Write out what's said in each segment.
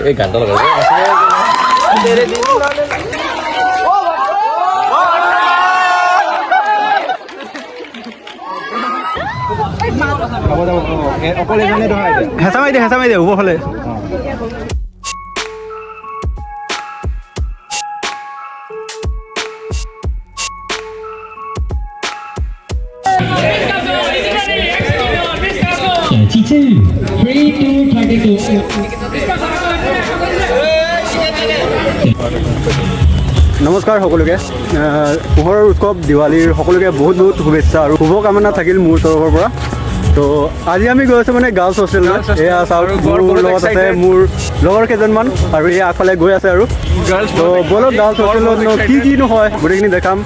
एक घंटा लगा হেঁচা মাৰি দে ওপৰফালে নমস্কাৰ সকলোকে পোহৰৰ উৎসৱ দিৱালীৰ সকলোকে বহুত বহুত শুভেচ্ছা আৰু শুভকামনা থাকিল মোৰ তৰফৰ পৰা তো আজি আমি গৈ আছোঁ মানে গাৰ্লছ হোষ্টেললৈ এয়া চাওক মোৰ লগত আছে মোৰ লগৰ কেইজনমান আৰু এই আগফালে গৈ আছে আৰু তো বলক গাৰ্লছ হোষ্টেলত কিনো হয় গোটেইখিনি দেখাম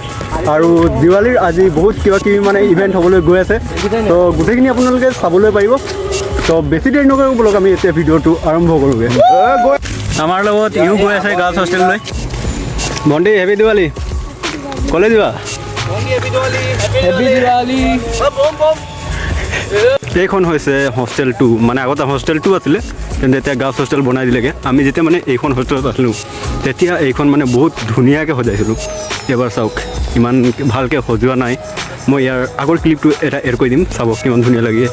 আৰু দিৱালীৰ আজি বহুত কিবা কিবি মানে ইভেণ্ট হ'বলৈ গৈ আছে তো গোটেইখিনি আপোনালোকে চাবলৈ পাৰিব তো বেছি দেৰি নকৰোঁ বলক আমি এতিয়া ভিডিঅ'টো আৰম্ভ কৰোঁগৈ আমাৰ লগত ইও গৈ আছে গাৰ্লছ হোষ্টেললৈ ভণ্টি হেপী দিৱালী ক'লে দিবা এইখন হৈছে হোষ্টেল 2 মানে আগতে হোষ্টেল 2 আছিলে তেন্তে এতিয়া গাৰ্লছ হোষ্টেল বনাই দিলেগৈ আমি যেতিয়া মানে এইখন হোষ্টেলত আছিলোঁ তেতিয়া এইখন মানে বহুত ধুনীয়াকৈ সজাইছিলোঁ এবাৰ চাওক ইমান ভালকৈ সজোৱা নাই মই ইয়াৰ আগৰ ক্লিপটো এটা এড কৰি দিম চাব কিমান ধুনীয়া লাগে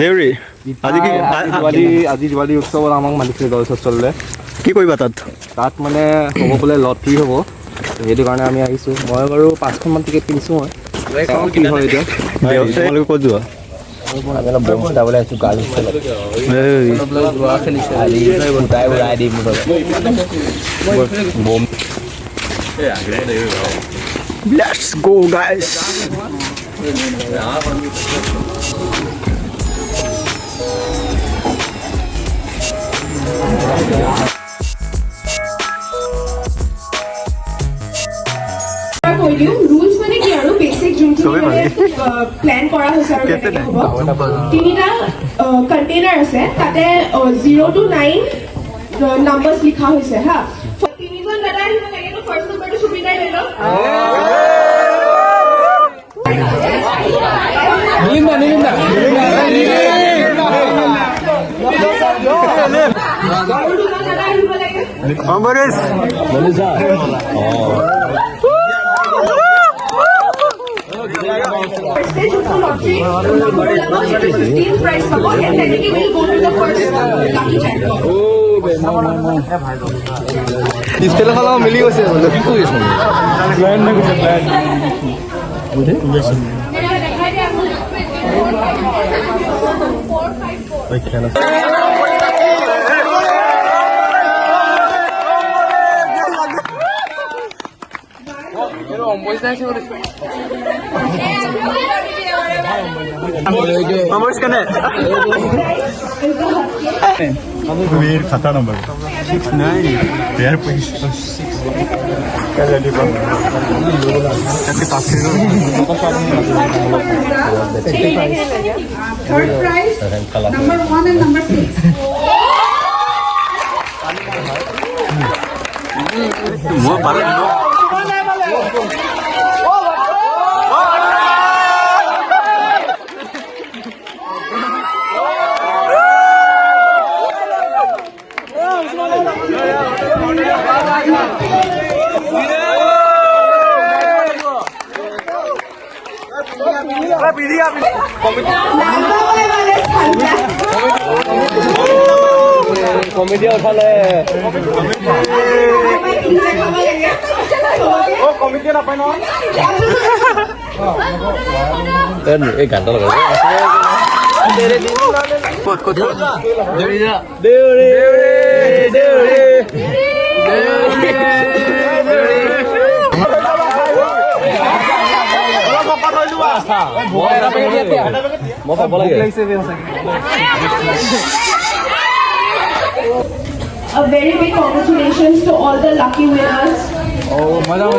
দেউৰী আজি দিৱালী উৎসৱত আমাক মাতিছে গাৰ্লছ হোষ্টেললৈ কি কৰিবা তাত মানে হ'ব বোলে লটাৰী হ'ব সেইটো কাৰণে আমি আহিছোঁ মই বাৰু 5খনমান টিকেট কিনিছোঁ মই কি হয় এতিয়া তোমালোকে ক'ত যোৱা যাবলৈ আহিছোঁ গাৰ্লছ হোষ্টেলত Let's go guys rules মানে কি আৰু বেসিক যোনখিনি প্ল্যান কৰা হৈছে আৰু তিনিটা কন্টেইনাৰ আছে তাতে 0 to 9 নাম্বাৰছ লিখা হৈছে হা তিনিজন দাদা আহিব লাগে তো ফাৰ্স্ট নাম্বাৰটো সুবিধাই লৈ লওক Ambaris পিছফালে মিলি গৈছে Weird खाता नंबर 69 यार पैसा 6 क्या रेडी कर कैसे पास करो third price number 1 and number 6 वो बारे कमेटी उठाले कमेटी नापाय न एक घंटा लगा A very big congratulations to all the lucky winners. Oh, maza.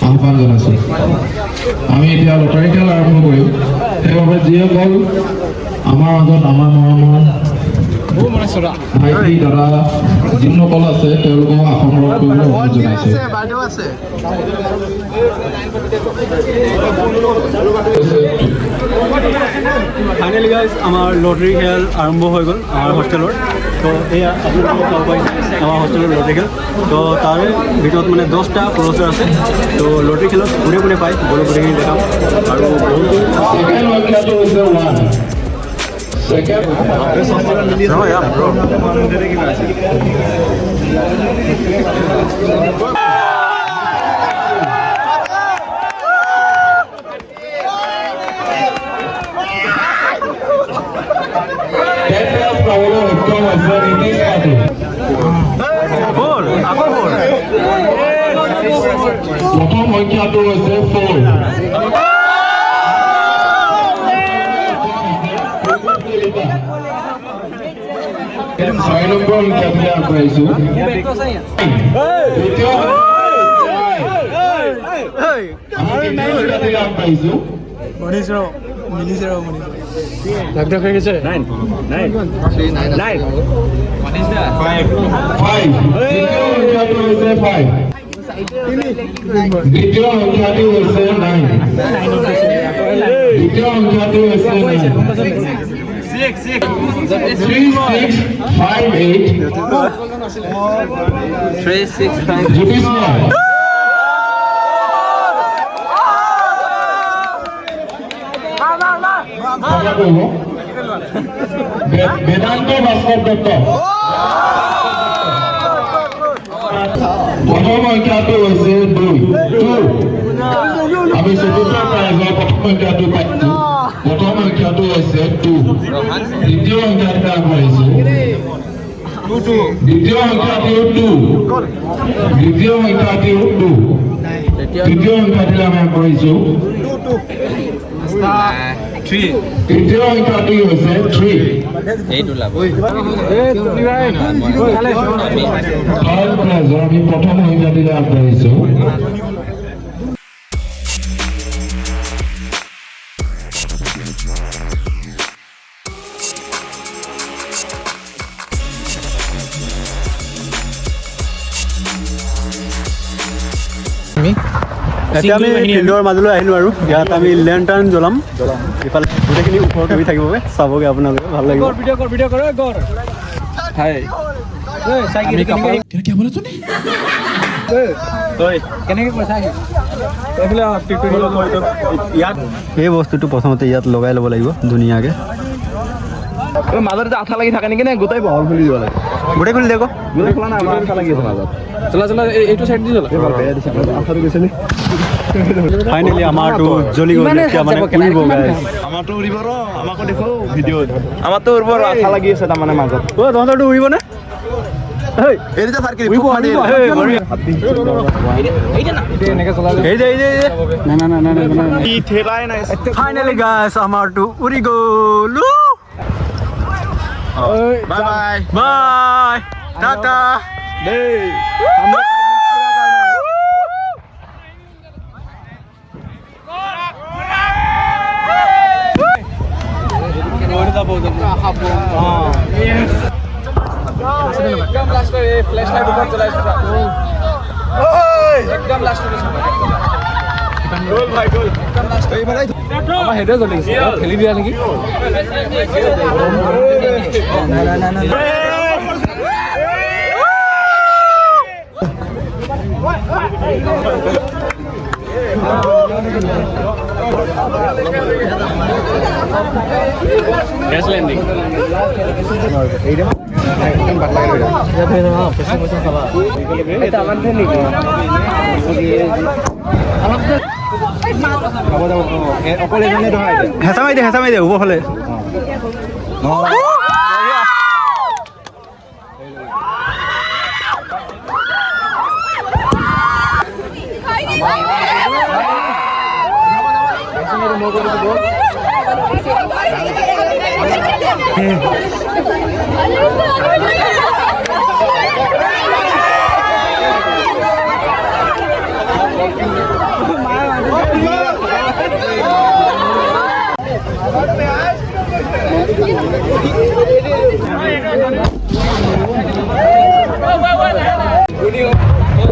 আহ্বান জনাইছোঁ। আমি এতিয়া লটাৰী খেল আৰম্ভ কৰিম। সেইবাবে যিসকল আমাৰ মাজত আমাৰ মৰমৰ ভাইটি দাদা যিসকল আছে তেওঁলোকক আসন কৰিবলৈ অনুৰোধ জনাইছোঁ। ফাইনেলি গাইজ আমাৰ লটাৰী খেল আৰম্ভ হৈ গ'ল আমাৰ হোষ্টেলৰ। তো এয়া আপোনালোকে চাব পাৰিছে আমাৰ হোষ্টেলৰ লটাৰী খেল। তো তাৰে ভিতৰত মানে 10টা পুৰস্কাৰ আছে। তো লটাৰী খেলত কোনে কোনে পায় গ'লো গোটেইখিনি দেখাম আৰু বহুতো প্ৰথম সংখ্যাটো হৈছে 4। 6 নম্বৰ সংখ্যাটোলৈ আগবাঢ়িছোঁ। আগবাঢ়িছোঁ। দ্বিতীয় সংখ্যাটো হৈছে 9। দ্বিতীয় সংখ্যাটো হৈছে 3658 বেদান্ত ভাস্কৰ দত্ত। প্ৰথম সংখ্যাটো হৈছে 2। আমি চতুৰ্থ প্ৰাইজৰ প্ৰথম সংখ্যাটো পাইছোঁ। প্ৰথম সংখ্যাটো হৈছে 2। দ্বিতীয় সংখ্যাটো আগবাঢ়িছোঁ। দ্বিতীয় সংখ্যাটো 2। দ্বিতীয় সংখ্যাটো 2। তৃতীয় সংখ্যাটোলৈ আমি আগবাঢ়িছোঁ। তৃতীয় সংখ্যাটো হৈছে 3। আমি প্ৰথম সংখ্যাটোলৈ আগবাঢ়িছোঁ। এতিয়া আমি ফিল্ডৰ মাজলৈ আহিলোঁ আৰু ইয়াত আমি লেণ্টাৰ্ণ জ্বলাম। ইফালে গোটেইখিনি ওপৰত উঠি থাকিব চাবগৈ আপোনালোকে ভাল লাগিব। এই বস্তুটো প্ৰথমতে ইয়াত লগাই ল'ব লাগিব ধুনীয়াকৈ। মাজত যে আঠা লাগি থাকে নেকি নে গোটেই বহল খুলি দিব লাগে? গোটেই খুলি দেখো। গোটেই খোলা নাই, আমাৰ আঠা লাগি আছে মাজত। চলা এইটো চাইড দি চলা। আঠাটো গৈছে নি? ফাইনেলি আমাৰটো জ্বলি গ'ল। এতিয়া মানে উৰিব গাইজ। আমাৰটো উৰিব ৰ, আমাকো দেখো ভিডিঅ'ত। আমাৰটো উৰিব ৰ, আঠা লাগি আছে তাৰমানে মাজত। তহঁতৰটো উৰিবনে? ফাইনেলি গাইজ আমাৰটো উৰি গ'ল। Bye bye Tata. আমাৰ হেডে জ্বলি গৈছে, খেলি দিয়া নেকি? Gas landing. হেঁচা মাৰি দে ওপৰ ফালে।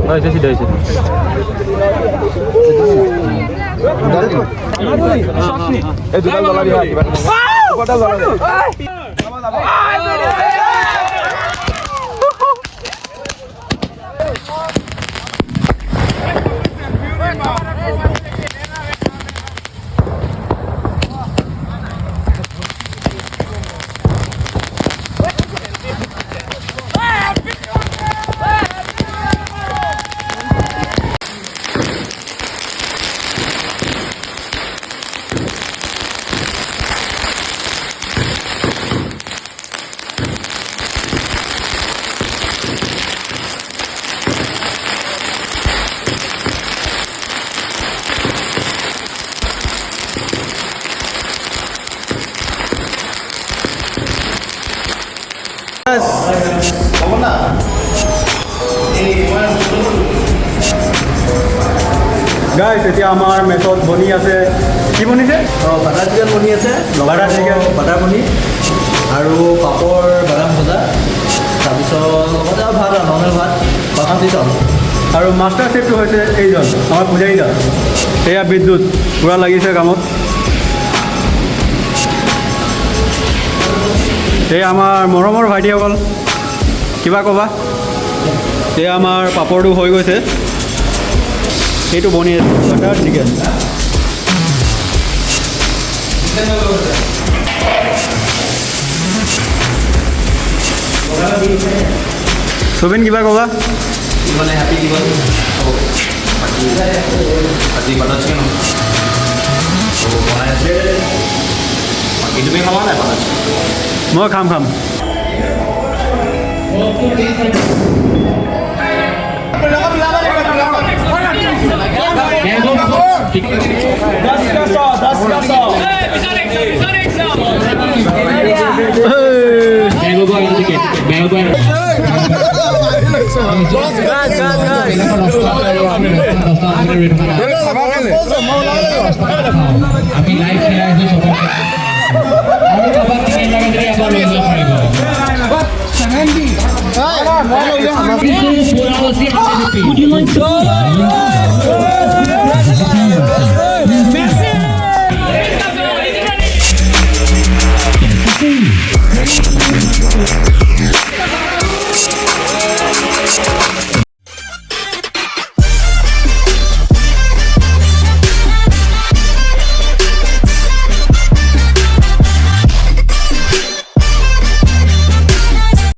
হৈছে চিধা হৈছে এই দুটা জ্বলা দিয়া কিবা ওপৰতে জ্বলা দিয়া গাইছ এতিয়া আমাৰ মেচত বনি আছে কি বনিছে বাটাৰ চিকেন বনি আছে বাটাৰ চিকেন বাটাৰ পনীৰ আৰু পাপৰ বাদাম ভজা তাৰপিছত লগতে আৰু ভাত আৰু নৰ্মেল ভাত বাচমতি চাউল আৰু মাষ্টাৰ চেফটো হৈছে এইজন আমাৰ পূজাৰীদা এয়া বিদ্যুৎ পূৰা লাগিছে কামত এই আমাৰ মৰমৰ ভাইটিসকল কিবা ক'বা এয়া আমাৰ পাপৰটো হৈ গৈছে এইটো বনি আছে বাটাৰ চিকেন চবিন কিবা ক'বা মানে হেপী দিৱালী আজি বাটাৰ চিকেন বনাই আছে বাকী তুমি খাবা নাই বাটাৰ চিকেন মই খাম আমি লাইভ খেলা আছো আৰু কাবাক টিকেট লাগে যদি আবাৰ লৈ যাব পাৰিব 70